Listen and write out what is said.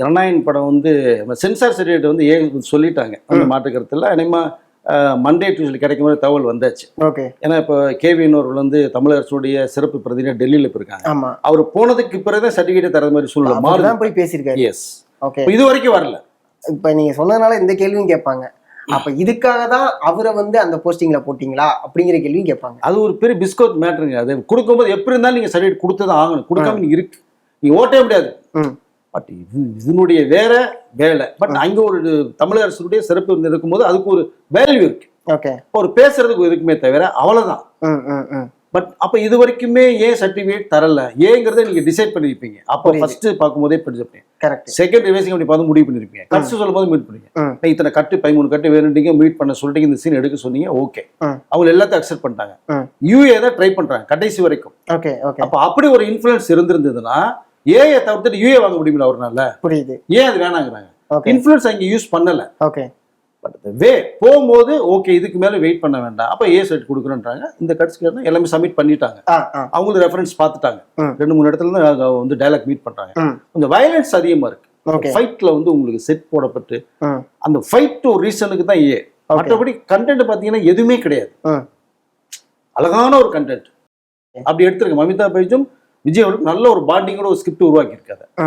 ஜனநாயகன் படம் வந்து sensor certificate வந்து சொல்லிட்டாங்க அந்த மாற்று கருத்துல. இனிமே மண்டே டியூஸ்டே கிடைக்கும் போது தகவல் வந்தாச்சு. ஓகே. ஏன்னா இப்போ கேவிஎன் அவர்கள் வந்து தமிழக அரசுடைய சிறப்பு பிரதிநிதியாக டெல்லியில் போயிருக்காங்க. ஆமா. அவர் போனதுக்கு பிறகுதான் சர்டிஃபிகேட் தர மாதிரி சூழ்நிலை மாறுதான் போய் பேசியிருக்காரு. எஸ். ஓகே. இது வரைக்கும் வரல. இப்ப நீங்க சொன்னதுனால இந்த கேள்வியும் கேட்பாங்க, அப்ப இதுக்காக தான் அவரை வந்து அந்த போஸ்டிங்ல போட்டீங்களா அப்படிங்கிற கேள்வியும் கேட்பாங்க. அது ஒரு பெரிய பிஸ்கவுட் மேட்டருங்க. அது கொடுக்கும்போது எப்படி இருந்தாலும் நீங்க சர்டிஃபிகேட் கொடுத்துதான் ஆகணும். கொடுக்காம நீங்க இருக்கு நீங்க ஓட்டவே முடியாது. பட் இதனுடைய வேற வேலை. பட் அங்க ஒரு தமிழக அரசுடைய சிறப்பு இருக்கும்போது அதுக்கு ஒரு வேல்யூ இருக்கு. ஓகே. ஒரு பேசுறதுக்கு இருக்குமே தவிர அவ்வளவுதான். பட் அப்ப இது வரைக்குமே ஏன் சர்டிஃபிகேட் தரல ஏங்கிறத நீங்க டிசைட் பண்ணிருப்பீங்க. அப்போ ஃபர்ஸ்ட் பார்க்கும்போதே படிச்சிருப்பீங்க. கரெக்ட். செகண்ட் ரிவைசிங் அப்படி பார்த்து முடிவு பண்ணிருப்பீங்க. கட்சி சொல்லும் போது மீட் பண்ணீங்க. இத்தனை கட்டு 13 கட்டு வேணுட்டீங்க, மீட் பண்ண சொல்லிட்டீங்க, இந்த சீன் எடுக்க சொன்னீங்க. ஓகே. அவங்க எல்லாத்தையும் அக்செப்ட் பண்ணிட்டாங்க. யூஏ தான் ட்ரை பண்றாங்க கடைசி வரைக்கும். ஓகே. ஓகே. அப்ப அப்படி ஒரு இன்ஃபுளுன்ஸ் இருந்திருந்ததுன்னா ஏஐ தவிர்த்துட்டு யூஏ வாங்க முடியுமில்ல அவர்னால? புரியுது. ஏன் அது வேணாங்கிறாங்க? இன்ஃபுளுன்ஸ் அங்க யூஸ் பண்ணல. ஓகே. பட் வே போகும்போது ஓகே இதுக்கு மேல வெயிட் பண்ண வேண்டாம், அப்ப ஏ சைட் கொடுக்குறேன்றாங்க. இந்த கட்சிக்காரங்க எல்லாமே சப்மிட் பண்ணிட்டாங்க. அவங்களுக்கு ரெஃபரன்ஸ் பார்த்துட்டாங்க. 2-3 இடத்துல இருந்து வந்து டயலாக் மீட் பண்றாங்க. கொஞ்சம் வயலன்ஸ் அதிகமா இருக்கு. ஃபைட்ல வந்து உங்களுக்கு செட் போடப்பட்டு அந்த ஃபைட் டு ரீசனுக்கு தான் ஏ. மற்றபடி கண்டென்ட் பாத்தீங்கன்னா எதுவுமே கிடையாது. அழகான ஒரு கண்டென்ட் அப்படி எடுத்திருக்க. மமிதா பைஜும் விஜய் அவருக்கு நல்ல ஒரு பாண்டிங்கோட ஒரு ஸ்கிரிப்ட் உருவாக்கி இருக்காரு.